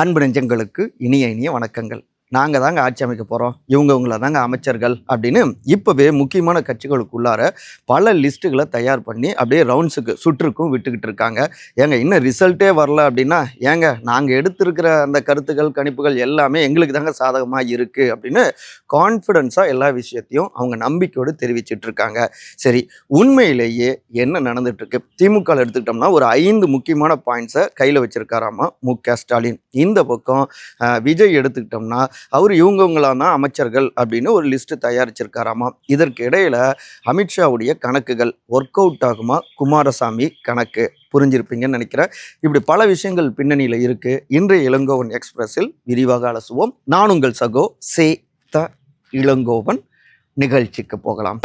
அன்பு நெஞ்சங்களுக்கு இனிய இனிய வணக்கங்கள். நாங்க தாங்க ஆட்சி அமைக்க போறோம். இவங்கள தாங்க அமைச்சர்கள் அப்படின்னு இப்பவே முக்கியமான கட்சிகளுக்குள்ளார பல லிஸ்ட்டுகள தயார் பண்ணி அப்படியே ரவுண்ட்ஸுக்கு சுற்றுக்கும் விட்டுக்கிட்டு இருக்காங்க. ஏங்க இன்னும் ரிசல்ட்டே வரல அப்படின்னா, ஏங்க நாங்க எடுத்திருக்கிற அந்த கருத்துக்கள், கணிப்புகள் எல்லாமே எங்களுக்கு தாங்க சாதகமா இருக்கு அப்படின்னு கான்ஃபிடன்ஸா எல்லா விஷயத்தையும் அவங்க நம்பிக்கையோடு தெரிவிச்சுட்டு இருக்காங்க. சரி, உண்மையிலேயே என்ன நடந்துட்டு இருக்கு? திமுகல எடுத்துக்கிட்டோம்னா ஒரு 5 முக்கியமான பாயிண்ட்ஸ கையில வச்சிருக்காராமா மு.க. ஸ்டாலின். இந்த பக்கம் விஜய் எடுத்துக்கிட்டோம்னா அவர் இவங்கவங்களாம் தான் அமைச்சர்கள் அப்படின்னு ஒரு லிஸ்ட் தயாரிச்சிருக்காராமா. இதற்கு இடையில அமித்ஷாவுடைய கணக்குகள் ஒர்க் அவுட் ஆகுமா? குமாரசாமி கணக்கு புரிஞ்சிருப்பீங்கன்னு நினைக்கிறேன். இப்படி பல விஷயங்கள் பின்னணியில இருக்கு. இன்றைய இளங்கோவன் எக்ஸ்பிரஸில் விரிவாக அலசுவோம். நான் உங்கள் சகோ த இளங்கோவன். நிகழ்ச்சிக்கு போகலாம்.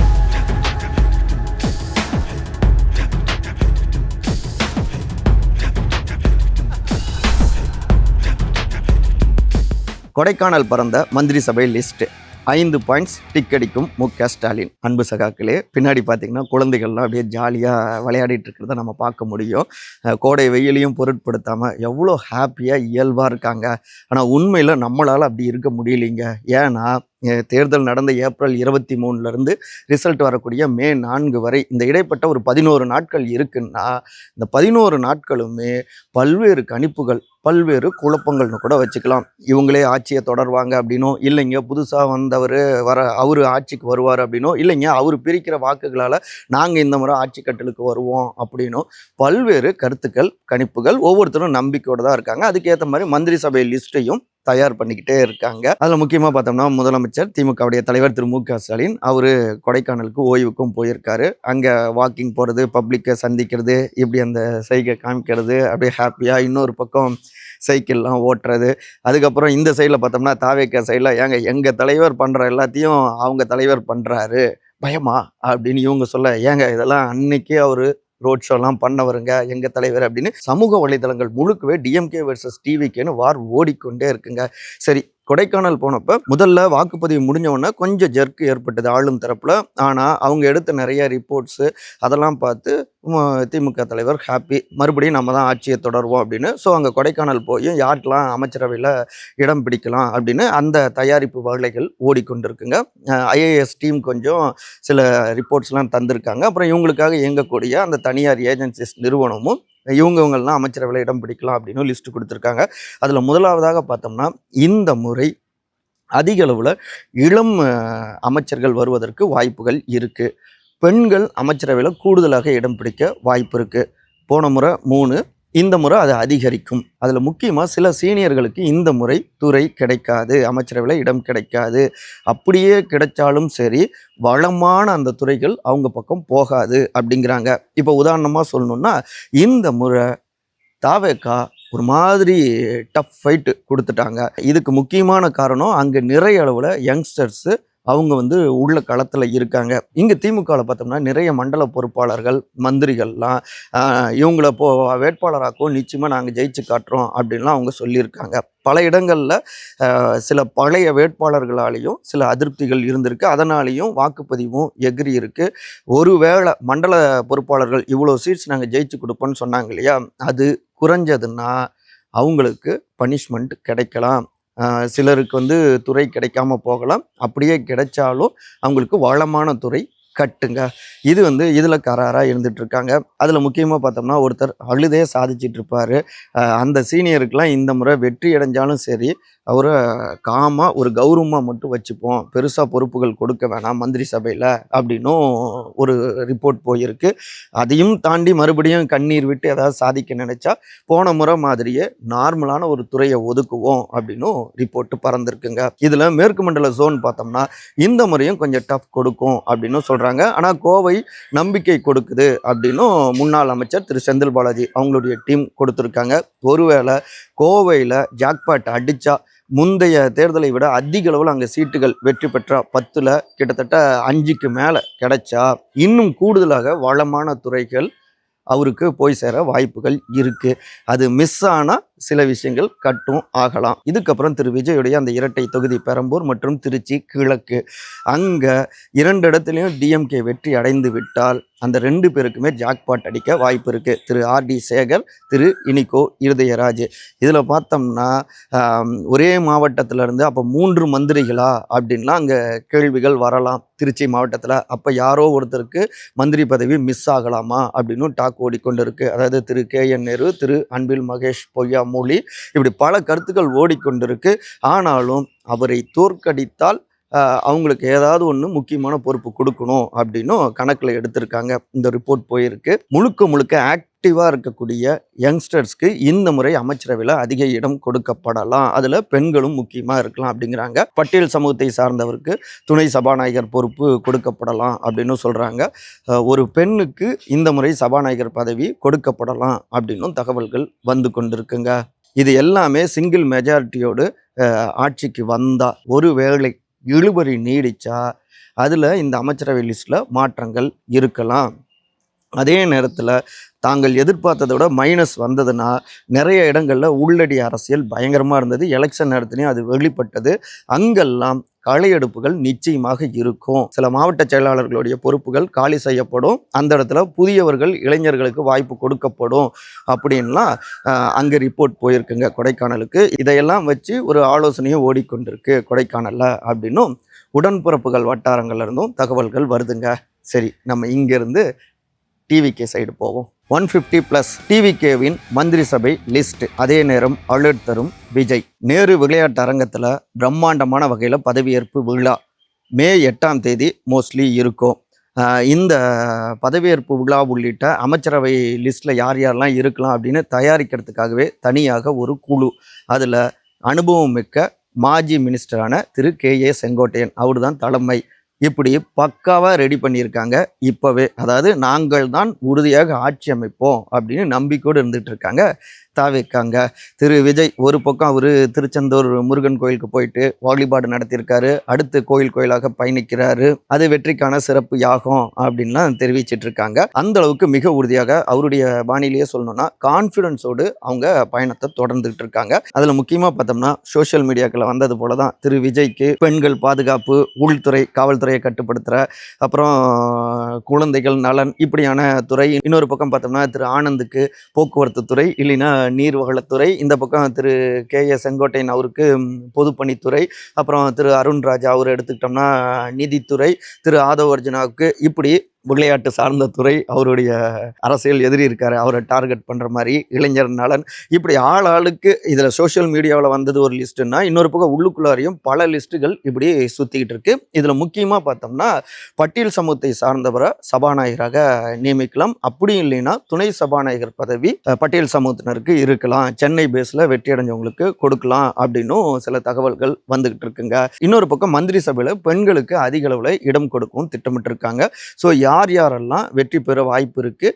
கொடைக்கானல் பறந்த மந்திரி சபை லிஸ்ட் 5 பாயிண்ட்ஸ் டிக் அடிக்கும் மு.க. ஸ்டாலின். அன்பு சகாக்களே, பின்னாடி பார்த்தீங்கன்னா குழந்தைகள்லாம் அப்படியே ஜாலியாக விளையாடிட்டு இருக்கிறத நம்ம பார்க்க முடியும். கோடை வெயிலையும் பொருட்படுத்தாமல் எவ்வளோ ஹாப்பியாக இயல்பாக இருக்காங்க. ஆனால் உண்மையில் நம்மளால் அப்படி இருக்க முடியலைங்க. ஏன்னா தேர்தல் நடந்த ஏப்ரல் 23 ரிசல்ட் வரக்கூடிய மே 4 வரை இந்த இடைப்பட்ட ஒரு 11 நாட்கள் இருக்குன்னா, இந்த 11 நாட்களுமே பல்வேறு கணிப்புகள், பல்வேறு குழப்பங்கள்னு கூட வச்சுக்கலாம். இவங்களே ஆட்சியை தொடர்வாங்க அப்படின்னும், இல்லைங்க புதுசாக வந்தவர் அவரு ஆட்சிக்கு வருவார் அப்படின்னும், இல்லைங்க அவர் பிரிக்கிற வாக்குகளால் நாங்கள் இந்த முறை ஆட்சி கட்டலுக்கு வருவோம் அப்படின்னும் பல்வேறு கருத்துக்கள், கணிப்புகள் ஒவ்வொருத்தரும் நம்பிக்கையோடு தான் இருக்காங்க. அதுக்கேற்ற மாதிரி மந்திரி சபை லிஸ்ட்டையும் தயார் பண்ணிக்கிட்டே இருக்காங்க. அதில் முக்கியமாக பார்த்தோம்னா முதலமைச்சர் திமுகவுடைய தலைவர் திரு மு.க. ஸ்டாலின் அவர் கொடைக்கானலுக்கு ஓய்வுக்கும் போயிருக்காரு. அங்கே வாக்கிங் போகிறது, பப்ளிக்கை சந்திக்கிறது, இப்படி அந்த சைகை காமிக்கிறது, அப்படியே ஹாப்பியாக இன்னொரு பக்கம் சைக்கிள்லாம் ஓட்டுறது. அதுக்கப்புறம் இந்த சைடில் பார்த்தோம்னா தாவேக சைடில் ஏங்க எங்கள் தலைவர் பண்ணுற எல்லாத்தையும் அவங்க தலைவர் பண்ணுறாரு பயமா அப்படின்னு இவங்க சொல்ல, ஏங்க இதெல்லாம் அன்னைக்கே அவர் ரோட் ஷோலாம் பண்ணவருங்க எங்கள் தலைவர் அப்படின்னு சமூக வலைதளங்கள் முழுக்கவே டிஎம்கே வெர்சஸ் டிவிகேன்னு வார் ஓடிக்கொண்டே இருக்குங்க. சரி, கொடைக்கானல் போனப்போ முதல்ல வாக்குப்பதிவு முடிஞ்ச உடனே கொஞ்சம் ஜர்க்கு ஏற்பட்டது ஆளும் தரப்புல. ஆனால் அவங்க எடுத்த நிறைய ரிப்போர்ட்ஸு அதெல்லாம் பார்த்து திமுக தலைவர் ஹாப்பி, மறுபடியும் நம்ம தான் ஆட்சியை தொடருவோம் அப்படின்னு. ஸோ அங்கே கொடைக்கானல் போய் யாருக்கெல்லாம் அமைச்சரவையில் இடம் பிடிக்கலாம் அப்படின்னு அந்த தயாரிப்பு வேலைகள் ஓடிக்கொண்டிருக்குங்க. ஐஏஎஸ் டீம் கொஞ்சம் சில ரிப்போர்ட்ஸ்லாம் தந்திருக்காங்க. அப்புறம் இவங்களுக்காக இயங்கக்கூடிய அந்த தனியார் ஏஜென்சிஸ் நிறுவனமும் இவங்கெல்லாம் அமைச்சரவையில் இடம் பிடிக்கலாம் அப்படின்னு லிஸ்ட் கொடுத்துருக்காங்க. அதில் முதலாவதாக பார்த்தோம்னா இந்த முறை அதிக அளவில் இளம் அமைச்சர்கள் வருவதற்கு வாய்ப்புகள் இருக்குது. பெண்கள் அமைச்சரவையில் கூடுதலாக இடம் பிடிக்க வாய்ப்பு இருக்குது. போன முறை 3, இந்த முறை அது அதிகரிக்கும். அதில் முக்கியமாக சில சீனியர்களுக்கு இந்த முறை துறை கிடைக்காது, அமைச்சரவையில் இடம் கிடைக்காது. அப்படியே கிடைச்சாலும் சரி வளமான அந்த துறைகள் அவங்க பக்கம் போகாது அப்படிங்கிறாங்க. இப்போ உதாரணமாக சொல்லணுன்னா, இந்த முறை தாவேகா ஒரு மாதிரி டஃப் ஃபைட்டு கொடுத்துட்டாங்க. இதுக்கு முக்கியமான காரணம் அங்கே நிறைய அளவில் யங்ஸ்டர்ஸு அவங்க உள்ள களத்தில் இருக்காங்க. இங்கே திமுகவில் பார்த்தோம்னா நிறைய மண்டல பொறுப்பாளர்கள், மந்திரிகள்லாம் இவங்கள வேட்பாளராக்கும் நிச்சயமாக நாங்கள் ஜெயிச்சு காட்டுறோம் அப்படின்லாம் அவங்க சொல்லியிருக்காங்க. பல இடங்களில் சில பழைய வேட்பாளர்களாலேயும் சில அதிருப்திகள் இருந்திருக்கு. அதனாலேயும் வாக்குப்பதிவும் எகிரி இருக்குது. ஒருவேளை மண்டல பொறுப்பாளர்கள் இவ்வளோ சீட்ஸ் நாங்கள் ஜெயிச்சு கொடுப்போன்னு சொன்னாங்க இல்லையா, அது குறைஞ்சதுன்னா அவங்களுக்கு பனிஷ்மெண்ட் கிடைக்கலாம். சிலருக்கு துறை கிடைக்காம போகலாம். அப்படியே கிடைச்சாலும் அவங்களுக்கு வளமான துறை கட்டுங்க. இது இதில் கராராக இருந்துகிட்ருக்காங்க. அதில் முக்கியமாக பார்த்தோம்னா ஒருத்தர் அழுதே சாதிச்சிட்டு இருப்பார். அந்த சீனியருக்கெலாம் இந்த முறை வெற்றி அடைஞ்சாலும் சரி அவரை காமாக ஒரு கௌரவமாக மட்டும் வச்சுப்போம், பெருசாக பொறுப்புகள் கொடுக்க வேணாம் மந்திரி சபையில் அப்படின்னும் ஒரு ரிப்போர்ட் போயிருக்கு. அதையும் தாண்டி மறுபடியும் கண்ணீர் விட்டு ஏதாவது சாதிக்க நினச்சா போன முறை மாதிரியே நார்மலான ஒரு துறையை ஒதுக்குவோம் அப்படின்னும் ரிப்போர்ட்டு பறந்துருக்குங்க. இதில் மேற்கு மண்டல ஜோன் பார்த்தோம்னா இந்த முறையும் கொஞ்சம் டஃப் கொடுக்கும் அப்படின்னு சொல்கிறாங்க. ஆனால் கோவை நம்பிக்கை கொடுக்குது அப்படின்னும் முன்னாள் அமைச்சர் திரு செந்தில் பாலாஜி அவங்களுடைய டீம் கொடுத்துருக்காங்க. ஒருவேளை கோவையில் ஜாக்பாட் அடித்தா முந்தைய தேர்தலை விட அதிக அளவில் அங்கே சீட்டுகள் வெற்றி பெற்றா 10ல் கிட்டத்தட்ட 5க்கு மேலே கிடைச்சா இன்னும் கூடுதலாக வளமான துறைகள் அவருக்கு போய் சேர வாய்ப்புகள் இருக்குது. அது மிஸ் ஆனால் சில விஷயங்கள் கட்டும் ஆகலாம். இதுக்கப்புறம் திரு விஜயுடைய அந்த இரட்டை தொகுதி பெரம்பூர் மற்றும் திருச்சி கிழக்கு, அங்கே 2 இடத்துலையும் டிஎம்கே வெற்றி அடைந்து விட்டால் அந்த 2 பேருக்குமே ஜாக்பாட் அடிக்க வாய்ப்பு இருக்குது. திரு ஆர்டி சேகர், திரு இனிகோ இருதயராஜ். இதில் பார்த்தோம்னா ஒரே மாவட்டத்திலேருந்து அப்போ 3 மந்திரிகளா அப்படின்லாம் அங்கே கேள்விகள் வரலாம் திருச்சி மாவட்டத்தில். அப்போ யாரோ ஒருத்தருக்கு மந்திரி பதவி மிஸ் ஆகலாமா அப்படின்னு டாக் ஓடிக்கொண்டு இருக்குது. அதாவது திரு KN நேரு, திரு அன்பில் மகேஷ் பொய்யாமொழி, இப்படி பல கருத்துக்கள் ஓடிக்கொண்டிருக்கு. ஆனாலும் அவரை தோற்கடித்தால் அவங்களுக்கு ஏதாவது ஒன்று முக்கியமான பொறுப்பு கொடுக்கணும் அப்படின்னும் கணக்கில் எடுத்திருக்காங்க. இந்த ரிப்போர்ட் போயிருக்கு. முழுக்க ஆக்டிவாக இருக்கக்கூடிய யங்ஸ்டர்ஸ்க்கு இந்த முறை அமைச்சரவையில் அதிக இடம் கொடுக்கப்படலாம். அதில் பெண்களும் முக்கியமாக இருக்கலாம் அப்படிங்கிறாங்க. பட்டியல் சமூகத்தை சார்ந்தவருக்கு துணை சபாநாயகர் பொறுப்பு கொடுக்கப்படலாம் அப்படின்னு சொல்கிறாங்க. ஒரு பெண்ணுக்கு இந்த முறை சபாநாயகர் பதவி கொடுக்கப்படலாம் அப்படின்னும் தகவல்கள் வந்து கொண்டிருக்குங்க. இது எல்லாமே சிங்கிள் மெஜாரிட்டியோடு ஆட்சிக்கு வந்தால், ஒரு வேளை இழுபறி நீடிச்சா அதில் இந்த அமைச்சரவை லிஸ்ட்டில் மாற்றங்கள் இருக்கலாம். அதே நேரத்தில் தாங்கள் எதிர்பார்த்ததை விட மைனஸ் வந்ததுன்னா நிறைய இடங்களில் உள்ளடி அரசியல் பயங்கரமாக இருந்தது. எலெக்ஷன் நேரத்துலையும் அது வெளிப்பட்டது. அங்கெல்லாம் களையெடுப்புகள் நிச்சயமாக இருக்கும். சில மாவட்ட செயலாளர்களுடைய பொறுப்புகள் காலி செய்யப்படும். அந்த இடத்துல புதியவர்கள், இளைஞர்களுக்கு வாய்ப்பு கொடுக்கப்படும் அப்படின்லாம் அங்கே ரிப்போர்ட் போயிருக்குங்க கொடைக்கானலுக்கு. இதையெல்லாம் வச்சு ஒரு ஆலோசனையும் ஓடிக்கொண்டிருக்கு கொடைக்கானலில் அப்படின்னும் உடன்பிறப்புகள் வட்டாரங்கள்ல இருந்தும் தகவல்கள் வருதுங்க. சரி, நம்ம இங்கேருந்து டிவிகே சைடு போவோம். 150+ டிவிகேவின் மந்திரி சபை லிஸ்ட். அதே நேரம் அலர்ட் தரும் விஜய். நேரு விளையாட்டு அரங்கத்தில் பிரம்மாண்டமான வகையில் பதவியேற்பு விழா மே 8ஆம் தேதி மோஸ்ட்லி இருக்கும். இந்த பதவியேற்பு விழா உள்ளிட்ட அமைச்சரவை லிஸ்ட்டில் யார் யாரெல்லாம் இருக்கலாம் அப்படின்னு தயாரிக்கிறதுக்காகவே தனியாக ஒரு குழு, அதில் அனுபவம் மிக்க மாஜி மினிஸ்டரான திரு KA செங்கோட்டையன் அவர் தான் தலைமை. இப்படி பக்காவாக ரெடி பண்ணியிருக்காங்க இப்போவே. அதாவது நாங்கள் தான் உறுதியாக ஆட்சி அமைப்போம் அப்படின்னு நம்பிக்கையோடு இருந்துகிட்டு இருக்காங்க தாவிக்காங்க. திரு விஜய் ஒரு பக்கம் அவர் திருச்செந்தூர் முருகன் கோயிலுக்கு போயிட்டு வழிபாடு நடத்தியிருக்காரு. அடுத்து கோயிலாக பயணிக்கிறாரு. அது வெற்றிக்கான சிறப்பு யாகம் அப்படின்லாம் தெரிவிச்சிட்டு இருக்காங்க. அந்த அளவுக்கு மிக உறுதியாக அவருடைய பாணியிலேயே சொல்லணும்னா கான்ஃபிடன்ஸோடு அவங்க பயணத்தை தொடர்ந்துட்டு இருக்காங்க. அதில் முக்கியமாக பார்த்தோம்னா சோஷியல் மீடியாக்களில் வந்தது போல தான் திரு விஜய்க்கு பெண்கள் பாதுகாப்பு, உள்துறை, காவல்துறையை கட்டுப்படுத்துகிற, அப்புறம் குழந்தைகள் நலன், இப்படியான துறை. இன்னொரு பக்கம் பார்த்தோம்னா திரு ஆனந்துக்கு போக்குவரத்து துறை, இல்லைன்னா நீர்வளத்துறை. இந்த பக்கம் திரு KA செங்கோட்டையன் அவருக்கு பொதுப்பணித்துறை. அப்புறம் திரு அருண்ராஜா அவர் எடுத்துக்கிட்டோம்னா நிதித்துறை. திரு ஆதவ் அர்ஜுனாவுக்கு இப்படி விளையாட்டு சார்ந்த துறை. அவருடைய அரசியல் எதிரி இருக்காரு, அவரை டார்கெட் பண்ணுற மாதிரி இளைஞர் நலன். இப்படி ஆளுக்கு இதில் சோஷியல் மீடியாவில் வந்தது ஒரு லிஸ்ட்டுன்னா, இன்னொரு பக்கம் உள்ளுக்குள்ளாரையும் பல லிஸ்ட்டுகள் இப்படி சுற்றிக்கிட்டு இருக்கு. இதில் முக்கியமாக பார்த்தோம்னா பட்டியல் சமூகத்தை சார்ந்தவரை சபாநாயகராக நியமிக்கலாம். அப்படி இல்லைன்னா துணை சபாநாயகர் பதவி பட்டியல் சமூகத்தினருக்கு இருக்கலாம். சென்னை பேஸில் வெற்றி அடைஞ்சவங்களுக்கு கொடுக்கலாம் அப்படின்னும் சில தகவல்கள் வந்துகிட்டு இருக்குங்க. இன்னொரு பக்கம் மந்திரி சபையில் பெண்களுக்கு அதிக அளவில் இடம் கொடுக்கவும் திட்டமிட்டு இருக்காங்க. ஸோ யாரெல்லாம் வெற்றி பெற வாய்ப்பு இருக்குது,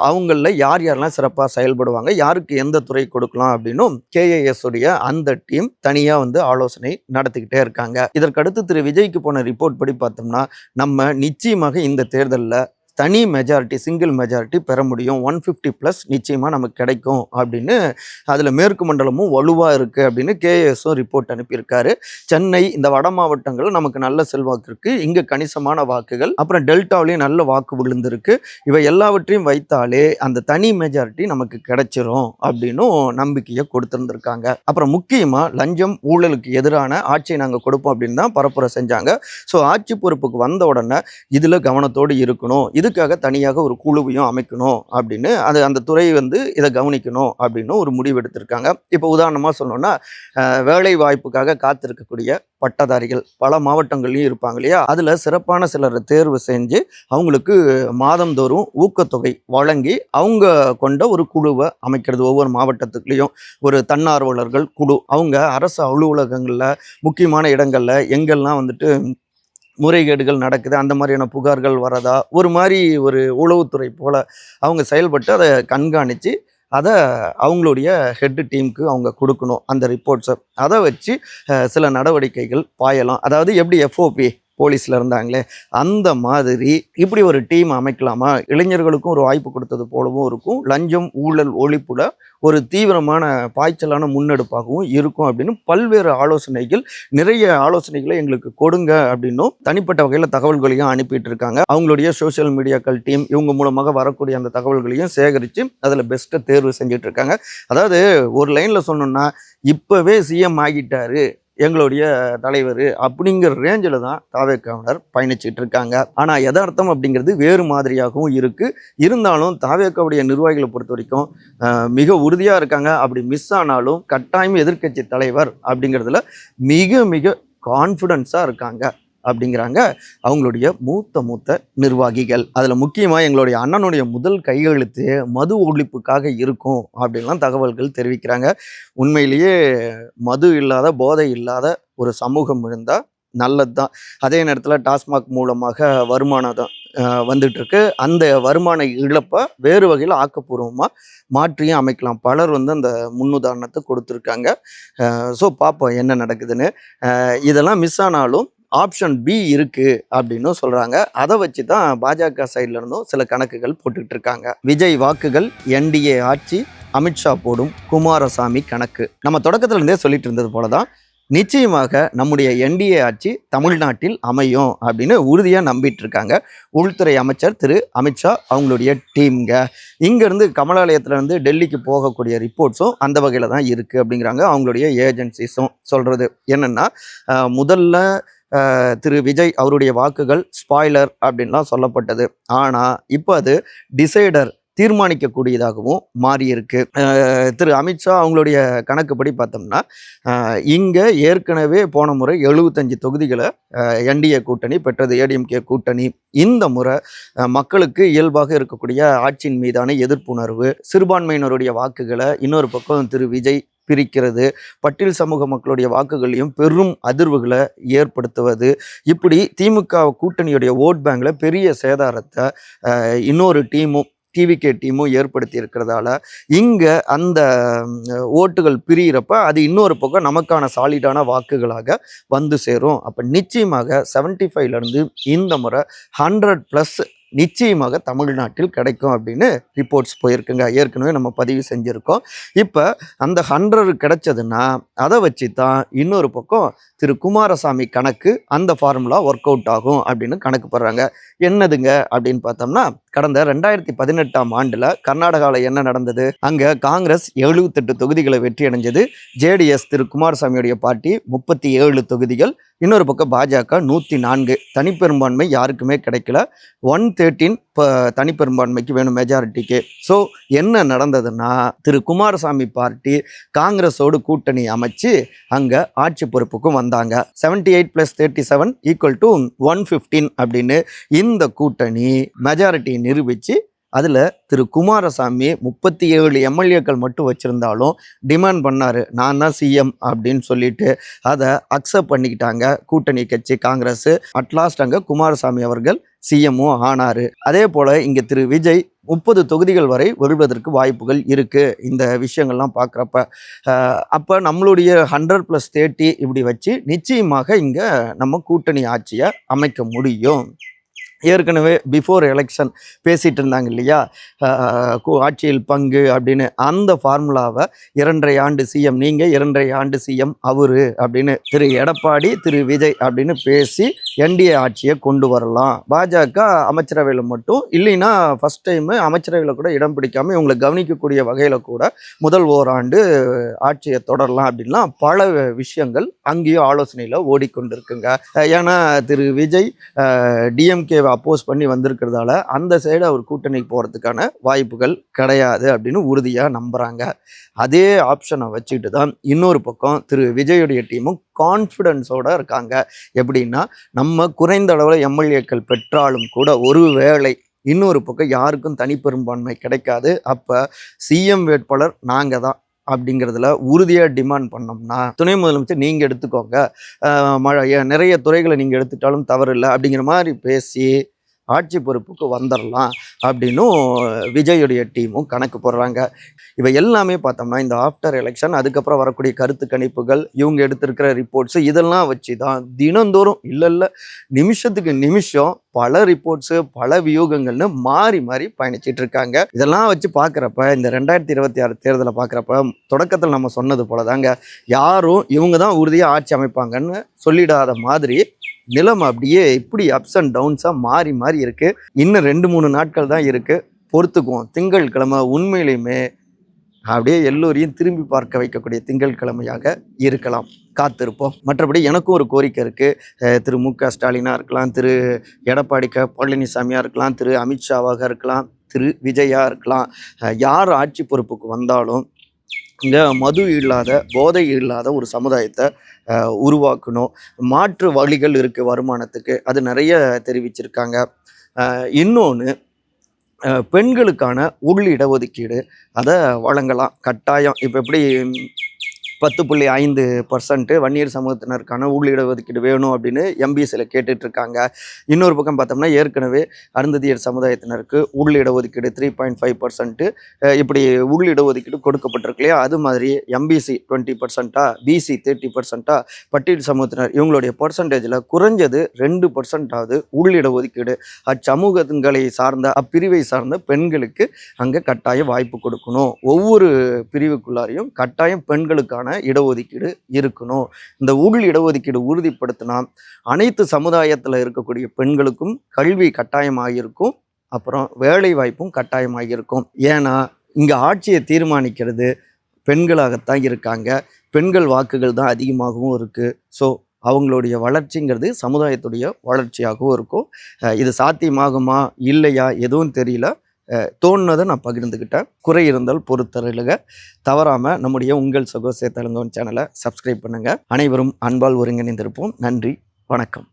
அவங்களில் யாரெல்லாம் சிறப்பாக செயல்படுவாங்க, யாருக்கு எந்த துறை கொடுக்கலாம் அப்படின்னும் KAS உடைய அந்த டீம் தனியாக ஆலோசனை நடத்திக்கிட்டே இருக்காங்க. இதற்கடுத்து திரு விஜய்க்கு போன ரிப்போர்ட் படி பார்த்தோம்னா நம்ம நிச்சயமாக இந்த தேர்தலில் தனி மெஜாரிட்டி, சிங்கிள் மெஜாரிட்டி பெற முடியும். 150+ நிச்சயமாக நமக்கு கிடைக்கும் அப்படின்னு, அதில் மேற்கு மண்டலமும் வலுவாக இருக்குது அப்படின்னு KASம் ரிப்போர்ட் அனுப்பியிருக்காரு. சென்னை, இந்த வட மாவட்டங்கள் நமக்கு நல்ல செல்வாக்கு இருக்குது, இங்கே கணிசமான வாக்குகள், அப்புறம் டெல்டாவிலையும் நல்ல வாக்கு விழுந்திருக்கு. இவை எல்லாவற்றையும் வைத்தாலே அந்த தனி மெஜாரிட்டி நமக்கு கிடைச்சிரும் அப்படின்னும் நம்பிக்கையை கொடுத்துருந்துருக்காங்க. அப்புறம் முக்கியமாக லஞ்சம் ஊழலுக்கு எதிரான ஆட்சியை நாங்கள் கொடுப்போம் அப்படின்னு தான் பரப்புரை செஞ்சாங்க. ஸோ ஆட்சி பொறுப்புக்கு வந்த உடனே இதில் கவனத்தோடு இருக்கணும், இதுக்காக தனியாக ஒரு குழுவையும் அமைக்கணும் அப்படின்னு, அந்த துறை இதை கவனிக்கணும் அப்படின்னு ஒரு முடிவு எடுத்திருக்காங்க. இப்போ உதாரணமாக சொல்லணும்னா வேலை வாய்ப்புக்காக காத்திருக்கக்கூடிய பட்டதாரிகள் பல மாவட்டங்கள்லையும் இருப்பாங்க இல்லையா, அதில் சிறப்பான சிலரை தேர்வு செஞ்சு அவங்களுக்கு மாதந்தோறும் ஊக்கத்தொகை வழங்கி அவங்க கொண்ட ஒரு குழுவை அமைக்கிறது. ஒவ்வொரு மாவட்டத்துக்குள்ளேயும் ஒரு தன்னார்வலர்கள் குழு, அவங்க அரசு அலுவலகங்களில் முக்கியமான இடங்களில் எங்கெல்லாம் முறைகேடுகள் நடக்குது, அந்த மாதிரியான புகார்கள் வரதா, ஒரு மாதிரி ஒரு உளவுத்துறை போல் அவங்க செயல்பட்டு அதை கண்காணித்து அதை அவங்களுடைய ஹெட் டீமுக்கு அவங்க கொடுக்கணும் அந்த ரிப்போர்ட்ஸை. அதை வச்சு சில நடவடிக்கைகள் பாயலாம். அதாவது எப்படி FOP போலீஸில் இருந்தாங்களே அந்த மாதிரி இப்படி ஒரு டீம் அமைக்கலாமா, இளைஞர்களுக்கும் ஒரு வாய்ப்பு கொடுத்தது போலவும் இருக்கும், லஞ்சம் ஊழல் ஒழிப்புல ஒரு தீவிரமான பாய்ச்சலான முன்னெடுப்பாகவும் இருக்கும் அப்படின்னு பல்வேறு ஆலோசனைகள், நிறைய ஆலோசனைகளை எங்களுக்கு கொடுங்க அப்படின்னும் தனிப்பட்ட வகையில் தகவல்களையும் அனுப்பிட்டு இருக்காங்க. அவங்களுடைய சோசியல் மீடியாக்கள் டீம் இவங்க மூலமாக வரக்கூடிய அந்த தகவல்களையும் சேகரித்து அதில் பெஸ்ட்டை தேர்வு செஞ்சுட்டு இருக்காங்க. அதாவது ஒரு லைனில் சொன்னோம்னா, இப்போவே சிஎம் ஆகிட்டாரு எங்களுடைய தலைவர் அப்படிங்கிற ரேஞ்சில் தான் தாவேக்காவினர் பயணிச்சுட்டு இருக்காங்க. ஆனால் யதார்த்தம் அப்படிங்கிறது வேறு மாதிரியாகவும் இருக்குது. இருந்தாலும் தாவேக்காவுடைய நிர்வாகிகளை பொறுத்த வரைக்கும் மிக உறுதியாக இருக்காங்க. அப்படி மிஸ் ஆனாலும் கட்டாயம் எதிர்க்கட்சி தலைவர் அப்படிங்கிறதுல மிக மிக கான்ஃபிடென்ஸாக இருக்காங்க அப்படிங்கிறாங்க அவங்களுடைய மூத்த நிர்வாகிகள். அதில் முக்கியமாக எங்களுடைய அண்ணனுடைய முதல் கையெழுத்து மது ஒழிப்புக்காக இருக்கும் அப்படின்லாம் தகவல்கள் தெரிவிக்கிறாங்க. உண்மையிலேயே மது இல்லாத, போதை இல்லாத ஒரு சமூகம் இருந்தால் நல்லது தான். அதே நேரத்தில் டாஸ்மாக் மூலமாக வருமானம் தான் வந்துட்டுருக்கு. அந்த வருமான இழப்பை வேறு வகையில் ஆக்கப்பூர்வமாக மாற்றியும் அமைக்கலாம். பலர் அந்த முன்னுதாரணத்தை கொடுத்துருக்காங்க. ஸோ பார்ப்போம் என்ன நடக்குதுன்னு. இதெல்லாம் மிஸ் ஆனாலும் ஆப்ஷன் பி இருக்குது அப்படின்னு சொல்கிறாங்க. அதை வச்சு தான் பாஜக சைட்ல இருந்தும் சில கணக்குகள் போட்டுக்கிட்டு இருக்காங்க. விஜய் வாக்குகள், என்டிஏ ஆட்சி, அமித்ஷா போடும் குமாரசாமி கணக்கு. நம்ம தொடக்கத்துல இருந்தே சொல்லிட்டு இருந்தது போல தான் நிச்சயமாக நம்முடைய என்டிஏ ஆட்சி தமிழ்நாட்டில் அமையும் அப்படின்னு உறுதியாக நம்பிட்டு இருக்காங்க உள்துறை அமைச்சர் திரு அமித்ஷா அவங்களுடைய டீம்ங்க. இங்கேருந்து கமலாலயத்திலேருந்து டெல்லிக்கு போகக்கூடிய ரிப்போர்ட்ஸும் அந்த வகையில் தான் இருக்குது அப்படிங்கிறாங்க அவங்களுடைய ஏஜென்சிஸும். சொல்கிறது என்னென்னா, முதல்ல திரு விஜய் அவருடைய வாக்குகள் ஸ்பாய்லர் அப்படின்லாம் சொல்லப்பட்டது. ஆனால் இப்போ அது டிசைடர், தீர்மானிக்கக்கூடியதாகவும் மாறியிருக்கு. திரு அமித்ஷா அவங்களுடைய கணக்குப்படி பார்த்தோம்னா, இங்கே ஏற்கனவே போன முறை 75 தொகுதிகளை என்டிஏ கூட்டணி பெற்றது, ஏடிஎம்கே கூட்டணி. இந்த முறை மக்களுக்கு இயல்பாக இருக்கக்கூடிய ஆட்சியின் மீதான எதிர்ப்புணர்வு, சிறுபான்மையினருடைய வாக்குகளை இன்னொரு பக்கம் திரு விஜய் பிரிக்கிறது, பட்டியல் சமூக மக்களுடைய வாக்குகளையும் பெரும் அதிர்வுகளை ஏற்படுத்துவது, இப்படி திமுக கூட்டணியுடைய ஓட் பேங்க்ல பெரிய சேதாரத்தை இன்னொரு டீமும் டிவிகே டீமும் ஏற்படுத்தி இருக்கிறதால இங்கே அந்த ஓட்டுகள் பிரிகிறப்ப அது இன்னொரு பக்கம் நமக்கான சாலிடான வாக்குகளாக வந்து சேரும். அப்போ நிச்சயமாக 75லேருந்து இந்த முறை 100+ நிச்சயமாக தமிழ்நாட்டில் கிடைக்கும் அப்படின்னு ரிப்போர்ட்ஸ் போயிருக்குங்க. ஏற்கனவே நம்ம பதிவு செஞ்சுருக்கோம். இப்போ அந்த 100 கிடைச்சதுன்னா அதை வச்சு தான் இன்னொரு பக்கம் திரு குமாரசாமி கணக்கு, அந்த ஃபார்முலா ஒர்க் அவுட் ஆகும் அப்படின்னு கணக்கு போடுறாங்க. என்னதுங்க அப்படின்னு பார்த்தோம்னா, கடந்த 2018ஆம் ஆண்டில் கர்நாடகாவில் என்ன நடந்தது? அங்கே காங்கிரஸ் 78 தொகுதிகளை வெற்றி அடைஞ்சது. ஜேடிஎஸ் திரு குமாரசாமியுடைய பார்ட்டி 37 தொகுதிகள், இன்னொரு பக்கம் பாஜக 104. தனிப்பெரும்பான்மை யாருக்குமே கிடைக்கல. 113 தனிப்பெரும்பான்மைக்கு வேணும் மெஜாரிட்டிக்கு. ஸோ என்ன நடந்ததுன்னா, திரு குமாரசாமி பார்ட்டி காங்கிரஸோடு கூட்டணி அமைச்சு அங்கே ஆட்சி பொறுப்புக்கும் வந்தாங்க. 78+37 = 115 அப்படின்னு இந்த கூட்டணி மெஜாரிட்டி நிரூபித்து அதில் திரு குமாரசாமி 37 எம்எல்ஏக்கள் மட்டும் வச்சுருந்தாலும் டிமாண்ட் பண்ணார், நான் தான் சிஎம் அப்படின்னு சொல்லிட்டு. அதை அக்செப்ட் பண்ணிக்கிட்டாங்க கூட்டணி கட்சி காங்கிரஸ். அட்லாஸ்ட் அங்கே குமாரசாமி அவர்கள் சிஎம்மும் ஆனார். அதே போல் இங்கே திரு விஜய் 30 தொகுதிகள் வரை வருவதற்கு வாய்ப்புகள் இருக்குது இந்த விஷயங்கள்லாம் பார்க்குறப்ப. அப்போ நம்மளுடைய 100+30 இப்படி வச்சு நிச்சயமாக இங்கே நம்ம கூட்டணி ஆட்சியை அமைக்க முடியும். ஏற்கனவே பிஃபோர் எலெக்ஷன் பேசிகிட்டு இருந்தாங்க இல்லையா, ஆட்சியில் பங்கு அப்படின்னு. அந்த ஃபார்முலாவை 2.5 ஆண்டு சிஎம் நீங்கள், 2.5 ஆண்டு சிஎம் அவரு அப்படின்னு திரு எடப்பாடி, திரு விஜய் அப்படின்னு பேசி என்டிஏ ஆட்சியை கொண்டு வரலாம். பாஜக அமைச்சரவையில் மட்டும் இல்லைன்னா ஃபஸ்ட் டைமு அமைச்சரவையில் கூட இடம் பிடிக்காமல் இவங்களை கவனிக்கக்கூடிய வகையில் கூட முதல் ஓராண்டு ஆட்சியை தொடரலாம் அப்படின்லாம் பல விஷயங்கள் அங்கேயும் ஆலோசனையில் ஓடிக்கொண்டிருக்குங்க. ஏன்னா திரு விஜய் டிஎம்கே அப்போஸ் பண்ணி வந்திருக்கிறதால அந்த சைடு அவர் கூட்டணிக்கு போகிறதுக்கான வாய்ப்புகள் கிடையாது அப்படின்னு உறுதியாக நம்புகிறாங்க. அதே ஆப்ஷனை வச்சுக்கிட்டு தான் இன்னொரு பக்கம் திரு விஜயுடைய டீமும் கான்ஃபிடென்ஸோடு இருக்காங்க. எப்படின்னா, நம்ம குறைந்த அளவில் எம்எல்ஏக்கள் பெற்றாலும் கூட ஒருவேளை இன்னொரு பக்கம் யாருக்கும் தனிப்பெரும்பான்மை கிடைக்காது, அப்போ சிஎம் வேட்பாளர் நாங்கள் தான் அப்படிங்கிறதுல உறுதியாக டிமாண்ட் பண்ணோம்னா, துணை முதலமைச்சர் நீங்கள் எடுத்துக்கோங்க, நிறைய துறைகளை நீங்கள் எடுத்துட்டாலும் தவறு இல்லை அப்படிங்கிற மாதிரி பேசி ஆட்சி பொறுப்புக்கு வந்துடலாம் அப்படின்னும் விஜயுடைய டீமும் கணக்கு போடுறாங்க. இவை எல்லாமே பார்த்தோம்னா இந்த ஆஃப்டர் எலெக்ஷன் அதுக்கப்புறம் வரக்கூடிய கருத்து கணிப்புகள், இவங்க எடுத்திருக்கிற ரிப்போர்ட்ஸு இதெல்லாம் வச்சு தான் தினந்தோறும் இல்லை நிமிஷத்துக்கு நிமிஷம் பல ரிப்போர்ட்ஸு பல வியூகங்கள்னு மாறி மாறி பயணிச்சிட்டு இருக்காங்க. இதெல்லாம் வச்சு பார்க்குறப்ப இந்த 2026 தேர்தலை பார்க்குறப்ப தொடக்கத்தில் நம்ம சொன்னது போல தாங்க, யாரும் இவங்க தான் உறுதியாக ஆட்சி அமைப்பாங்கன்னு சொல்லிடாத மாதிரி நிலைமை அப்படியே இப்படி அப்ஸ் அண்ட் டவுன்ஸாக மாறி மாறி இருக்குது. இன்னும் 2-3 நாட்கள் தான் இருக்குது, பொறுத்துக்குவோம். திங்கட்கிழமை உண்மையிலுமே அப்படியே எல்லோரையும் திரும்பி பார்க்க வைக்கக்கூடிய திங்கட்கிழமையாக இருக்கலாம். காத்திருப்போம். மற்றபடி எனக்கும் ஒரு கோரிக்கை இருக்குது. திரு மு.க. ஸ்டாலினாக இருக்கலாம், திரு எடப்பாடி பழனிசாமியாக இருக்கலாம், திரு அமித்ஷாவாக இருக்கலாம், திரு விஜயா இருக்கலாம், யார் ஆட்சி பொறுப்புக்கு வந்தாலும் இங்கே மது இல்லாத போதை இல்லாத ஒரு சமுதாயத்தை உருவாக்கணும். மாற்று வழிகள் இருக்குது வருமானத்துக்கு, அது நிறைய தெரிவிச்சிருக்காங்க. இன்னொன்று பெண்களுக்கான உள் இடஒதுக்கீடு அதை வழங்கலாம் கட்டாயம். இப்போ எப்படி 10.5% வன்னியர் சமூகத்தினருக்கான உள் இடஒதுக்கீடு வேணும் அப்படின்னு எம்பிசியில் கேட்டுட்ருக்காங்க. இன்னொரு பக்கம் பார்த்தோம்னா ஏற்கனவே அருந்ததியர் சமுதாயத்தினருக்கு உள் இடஒதுக்கீடு 3.5% இப்படி உள் இடஒதுக்கீடு கொடுக்கப்பட்டிருக்கு இல்லையா, அது மாதிரி எம்பிசி 20%, பிசி 30%, பட்டியல் சமூகத்தினர் இவங்களுடைய பர்சன்டேஜில் குறைஞ்சது 2% உள் இடஒதுக்கீடு அச்சமூகங்களை சார்ந்த அப்பிரிவை சார்ந்த பெண்களுக்கு அங்கே கட்டாயம் வாய்ப்பு கொடுக்கணும். ஒவ்வொரு பிரிவுக்குள்ளாரையும் கட்டாயம் பெண்களுக்கான இடஒதுக்கீடு இருக்கணும். இந்த உள் இடஒதுக்கீடு உறுதிப்படுத்தினா அனைத்து சமுதாயத்தில் இருக்கக்கூடிய பெண்களுக்கும் கல்வி கட்டாயமாகிருக்கும், அப்புறம் வேலை வாய்ப்பும் கட்டாயமாகிருக்கும். ஏன்னா இங்கே ஆட்சியை தீர்மானிக்கிறது பெண்களாகத்தான் இருக்காங்க, பெண்கள் வாக்குகள் தான் அதிகமாகவும் இருக்குது. ஸோ அவங்களுடைய வளர்ச்சிங்கிறது சமுதாயத்துடைய வளர்ச்சியாகவும் இருக்கும். இது சாத்தியமாகுமா இல்லையா எதுவும் தெரியல, தோணுனதை நான் பகிர்ந்துக்கிட்டேன். குறை இருந்தால் பொறுத்தருளுக. தவறாமல் நம்முடைய உங்கள் சகோ சேத்தலங்கோன் சேனலை சப்ஸ்கிரைப் பண்ணுங்கள். அனைவரும் அன்பால் ஒருங்கிணைந்திருப்போம். நன்றி, வணக்கம்.